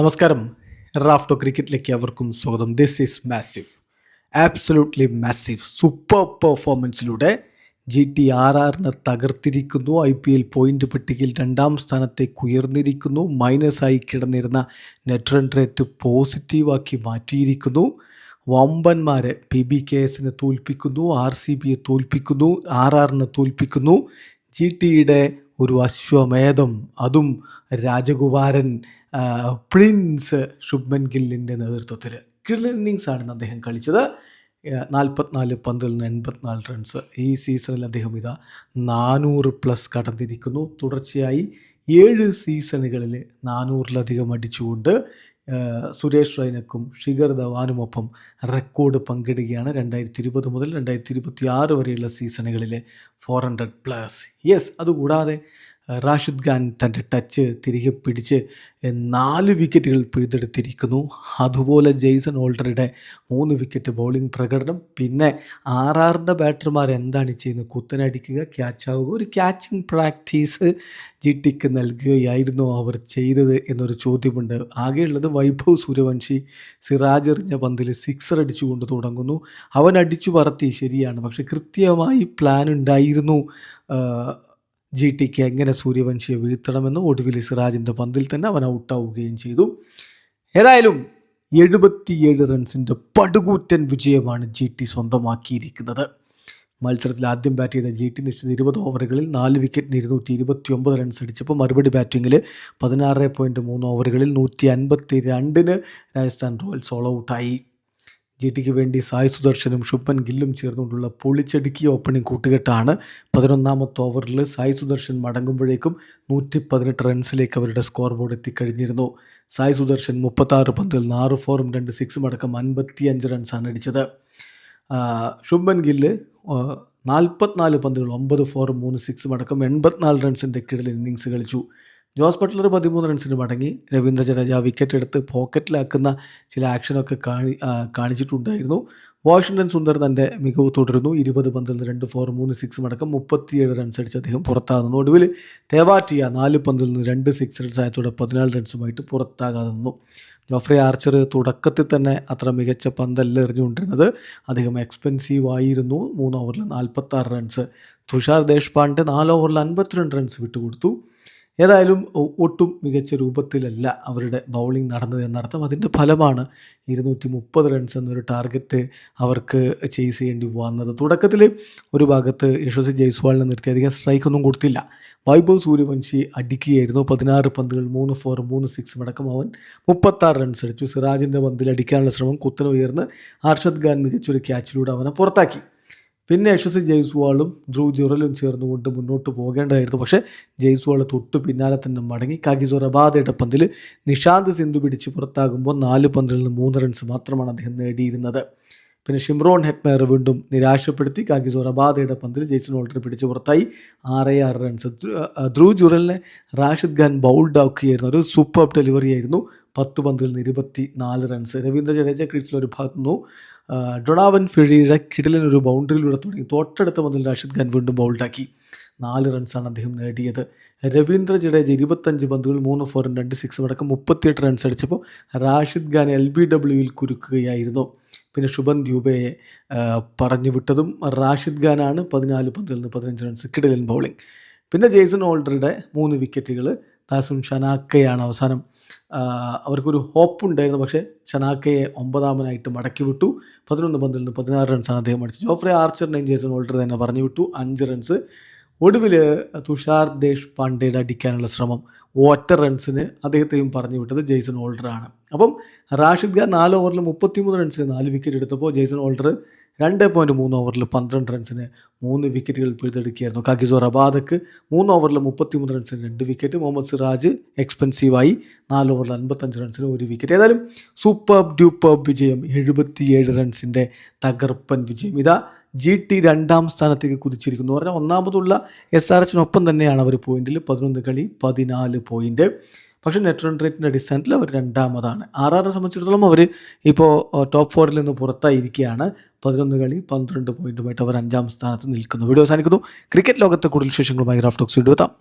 നമസ്കാരം. റാഫ്റ്റോ ക്രിക്കറ്റിലേക്ക് അവർക്കും സ്വാഗതം. This is massive, absolutely massive. Super പെർഫോമൻസിലൂടെ GT തകർത്തിരിക്കുന്നു. IPL പോയിന്റ് പട്ടികയിൽ 2ാം സ്ഥാനത്തേക്ക് ഉയർന്നിരിക്കുന്നു. മൈനസായി കിടന്നിരുന്ന നെറ്റ് റൺ റേറ്റ് പോസിറ്റീവാക്കി മാറ്റിയിരിക്കുന്നു. വമ്പന്മാരെ PBKSനെ തോൽപ്പിക്കുന്നു, RCBയെ തോൽപ്പിക്കുന്നു, RRനെ തോൽപ്പിക്കുന്നു. GTയുടെ ഒരു അശ്വമേധം, അതും രാജകുമാരൻ പ്രിൻസ് ശുഭ്മൻ ഗില്ലിൻ്റെ നേതൃത്വത്തിൽ കിടിലൻ ഇന്നിങ്സാണ് അദ്ദേഹം കളിച്ചത്. 44 പന്തിൽ നിന്ന് 84 റൺസ്. ഈ സീസണിൽ അദ്ദേഹം 400+ കടന്നിരിക്കുന്നു. തുടർച്ചയായി 7 സീസണുകളിൽ 400-ലധികം അടിച്ചുകൊണ്ട് സുരേഷ് റൈനക്കും ശിഖർ ധവാനുമൊപ്പം റെക്കോർഡ് പങ്കിടുകയാണ്. 2020 മുതൽ 2026 വരെയുള്ള സീസണുകളിൽ 400+. യെസ്, അതുകൂടാതെ റാഷിദ് ഖാൻ തൻ്റെ ടച്ച് തിരികെ പിടിച്ച് 4 വിക്കറ്റുകൾ പിഴുതെടുത്തിരിക്കുന്നു. അതുപോലെ ജെയ്സൺ ഹോൾഡറുടെ 3 വിക്കറ്റ് ബൗളിംഗ് പ്രകടനം. പിന്നെ RRൻ്റെ ബാറ്റർമാർ എന്താണ് ചെയ്യുന്നത്? കുത്തനടിക്കുക, ക്യാച്ചാവുക. ഒരു ക്യാച്ചിങ് പ്രാക്ടീസ് GTക്ക് നൽകുകയായിരുന്നു അവർ ചെയ്തത് എന്നൊരു ചോദ്യമുണ്ട്. ആകെയുള്ളത് വൈഭവ് സൂര്യവംശി സിറാജ് എറിഞ്ഞ പന്തിൽ 6 അടിച്ചുകൊണ്ട് തുടങ്ങുന്നു. അവൻ അടിച്ചു പറത്തി, ശരിയാണ്. പക്ഷെ കൃത്യമായി പ്ലാൻ ഉണ്ടായിരുന്നു GTക്ക് എങ്ങനെ സൂര്യവംശിയെ വീഴ്ത്തണമെന്ന്. ഒടുവിൽ സിറാജിൻ്റെ പന്തിൽ തന്നെ അവൻ ഔട്ടാവുകയും ചെയ്തു. ഏതായാലും 77 റൺസിൻ്റെ പടുകൂറ്റൻ വിജയമാണ് GT സ്വന്തമാക്കിയിരിക്കുന്നത്. മത്സരത്തിൽ ആദ്യം ബാറ്റ് ചെയ്ത GT നിശ്ചിത 20 ഓവറുകളിൽ 4 വിക്കറ്റിന് 229 റൺസ് അടിച്ചപ്പോൾ മറുപടി ബാറ്റിങ്ങിൽ 16.3 ഓവറുകളിൽ 152-ന് രാജസ്ഥാൻ റോയൽസ് ഓൾ ഔട്ടായി. GTക്ക് വേണ്ടി സായ് സുദർശനും ശുഭ്മൻ ഗില്ലും ചേർന്നുകൊണ്ടുള്ള പൊളിച്ചടുക്കിയ ഓപ്പണിംഗ് കൂട്ടുകെട്ടാണ്. 11ാമത്തെ ഓവറിൽ സായ് സുദർശൻ മടങ്ങുമ്പോഴേക്കും 118 റൺസിലേക്ക് അവരുടെ സ്കോർ ബോർഡ് എത്തിക്കഴിഞ്ഞിരുന്നു. സായ് സുദർശൻ 36 പന്തുകൾ 6 4-ഉം 2 6-ഉം അടക്കം 55 റൺസാണ് അടിച്ചത്. ശുഭ്മൻ ഗില്ല് 44 പന്തുകൾ 9 4-ഉം 3 6-ഉം അടക്കം 84 റൺസിൻ്റെ കിടിലൻ ഇന്നിങ്സ് കളിച്ചു. ജോസ് ബട്ട്ലർ 13 റൺസിന് മടങ്ങി. രവീന്ദ്ര ജഡേജ വിക്കറ്റ് എടുത്ത് പോക്കറ്റിലാക്കുന്ന ചില ആക്ഷനൊക്കെ കാണിച്ചിട്ടുണ്ടായിരുന്നു. വാഷിംഗ്ടൺ സുന്ദർ തൻ്റെ മികവ് തുടരുന്നു. 20 പന്തിൽ 2 4-ഉം 3 6-ഉം അടക്കം 37 റൺസ് അടിച്ച് അദ്ദേഹം പുറത്താകുന്നു. ഒടുവിൽ തേവാറ്റിയ 4 പന്തിൽ നിന്ന് 2 6 റൺസ് ആയതോടെ 14 റൺസുമായിട്ട് പുറത്താകാതെ നിന്നു. ജോഫ്രി ആർച്ചർ തുടക്കത്തിൽ തന്നെ അത്ര മികച്ച പന്തല്ല എറിഞ്ഞുകൊണ്ടിരുന്നത്. അദ്ദേഹം എക്സ്പെൻസീവ് ആയിരുന്നു. 3 ഓവറിൽ 46 റൺസ്. തുഷാർ ദേശ്പാണ്ഡെ 4 ഓവറിൽ 52 റൺസ് വിട്ടുകൊടുത്തു. ഏതായാലും ഒട്ടും മികച്ച രൂപത്തിലല്ല അവരുടെ ബൗളിംഗ് നടന്നത് എന്നർത്ഥം. അതിൻ്റെ ഫലമാണ് 230 റൺസ് എന്നൊരു ടാർഗറ്റ് അവർക്ക് ചേസ് ചെയ്യേണ്ടി വന്നത്. തുടക്കത്തിൽ ഒരു ഭാഗത്ത് യശസ്വി ജയ്സ്വാളിനെ നിർത്തി അധികം സ്ട്രൈക്കൊന്നും കൊടുത്തില്ല. വൈഭവ് സൂര്യവംശി അടിക്കുകയായിരുന്നു. 16 പന്തുകൾ 3 4-ഉം 3 6-ഉം അടക്കം അവൻ 36 റൺസ് അടിച്ചു. സിറാജിൻ്റെ പന്തിൽ അടിക്കാനുള്ള ശ്രമം കുത്തനെ ഉയർന്ന് അർഷദ് ഖാൻ മികച്ചൊരു ക്യാച്ചിലൂടെ അവനെ പുറത്താക്കി. പിന്നെ യശസ്വി ജയ്സ്വാളും ധ്രുവ് ജുറലും ചേർന്നുകൊണ്ട് മുന്നോട്ട് പോകേണ്ടതായിരുന്നു. പക്ഷേ ജയ്സ്വാൾ തൊട്ട് പിന്നാലെ തന്നെ മടങ്ങി. കാഗിസോ റബാദയുടെ പന്തിൽ നിഷാന്ത് സിന്ധു പിടിച്ച് പുറത്താകുമ്പോൾ 4 പന്തിൽ നിന്ന് 3 റൺസ് മാത്രമാണ് അദ്ദേഹം നേടിയിരുന്നത്. പിന്നെ ഷിംറോൺ ഹെറ്റ്മയർ വീണ്ടും നിരാശപ്പെടുത്തി. കാഗിസോ റബാദയുടെ പന്തിൽ ജെയ്സൺ ഹോൾഡർ പിടിച്ച് പുറത്തായി. 6 റൺസ്. ധ്രുവ് ജുറലിനെ റാഷിദ് ഖാൻ ബൗൾഡ് ആക്കുകയായിരുന്നു. ഒരു സൂപ്പർ ഡെലിവറി ആയിരുന്നു. 10 പന്തുകളിൽ നിന്ന് 24 റൺസ്. രവീന്ദ്ര ജഡേജ ക്രീസിലൊരു ഭാഗത്തുനിന്നു. ഡൊണാവൻ ഫിഴിയുടെ കിടിലനൊരു ബൗണ്ടറിയിലൂടെ തുടങ്ങി. തൊട്ടടുത്ത പന്തിൽ റാഷിദ് ഖാൻ വീണ്ടും ബൗൾഡാക്കി. 4 റൺസാണ് അദ്ദേഹം നേടിയത്. രവീന്ദ്ര ജഡേജ 25 പന്തുകൾ 3 4-ഉം 2 6-ഉം അടക്കം 38 റൺസ് അടിച്ചപ്പോൾ റാഷിദ് ഖാൻ LBWയിൽ കുരുക്കുകയായിരുന്നു. പിന്നെ ശുഭൻ ദ്യൂബയെ പറഞ്ഞു വിട്ടതും റാഷിദ് ഖാനാണ്. 14 പന്തുകളിൽ നിന്ന് 15 റൺസ്, കിടിലൻ ബൗളിംഗ്. പിന്നെ ജെയ്സൺ ഹോൾഡറുടെ 3 വിക്കറ്റുകൾ. താസുൻ ഷനാക്കയാണ് അവസാനം. അവർക്കൊരു ഹോപ്പ് ഉണ്ടായിരുന്നു, പക്ഷേ ഷനാക്കയെ 9ാമനായിട്ട് മടക്കി വിട്ടു. 11 പന്തിൽ നിന്ന് 16 റൺസാണ് അദ്ദേഹം അടിച്ചത്. ജോഫ്രി ആർച്ചറിനെയും ജെയ്സൺ ഹോൾഡർ തന്നെ പറഞ്ഞു വിട്ടു, 5 റൺസ്. ഒടുവിൽ തുഷാർ ദേശ്പാണ്ഡെയുടെ അടിക്കാനുള്ള ശ്രമം, ഒറ്റ റൺസിന് അദ്ദേഹത്തെയും പറഞ്ഞു വിട്ടത് ജെയ്സൺ ഹോൾഡറാണ്. അപ്പം റാഷിദ് ഖാൻ 4 ഓവറിൽ 33 റൺസിന് 4 വിക്കറ്റ് എടുത്തപ്പോൾ ജെയ്സൺ ഹോൾഡർ 2.3 ഓവറിൽ 12 റൺസിന് 3 വിക്കറ്റുകൾ പിഴുതെടുക്കുകയായിരുന്നു. കാഗിസോ റബാദക്ക് 3 ഓവറിൽ 33 റൺസിന് 2 വിക്കറ്റ്. മുഹമ്മദ് സിറാജ് എക്സ്പെൻസീവായി 4 ഓവറിൽ 55 റൺസിന് 1 വിക്കറ്റ്. ഏതായാലും സൂപ്പർ ഡ്യൂപ്പർ വിജയം, 77 റൺസിൻ്റെ തകർപ്പൻ വിജയം. GT 2ാം സ്ഥാനത്തേക്ക് കുതിച്ചിരിക്കുന്നു. പറഞ്ഞാൽ 1ാമതുള്ള SRHനൊപ്പം തന്നെയാണ് അവർ പോയിന്റിൽ. 11 കളി 14 പോയിന്റ്. പക്ഷേ നെറ്റ് റൺ റേറ്റിൻ്റെ അടിസ്ഥാനത്തിൽ അവർ 2ാമതാണ്. RRനെ സംബന്ധിച്ചിടത്തോളം അവർ ഇപ്പോൾ ടോപ്പ് 4-ൽ നിന്ന് പുറത്തായിരിക്കുകയാണ്. 11 കളി 12 പോയിന്റുമായിട്ട് അവർ 5ാം സ്ഥാനത്ത് നിൽക്കുന്നു. വീഡിയോ അവസാനിക്കുന്നു. ക്രിക്കറ്റ് ലോകത്തെ കൂടുതൽ വിശേഷങ്ങളുമായി റാഫ് ടോക്സ് വീഡിയോ എത്താം.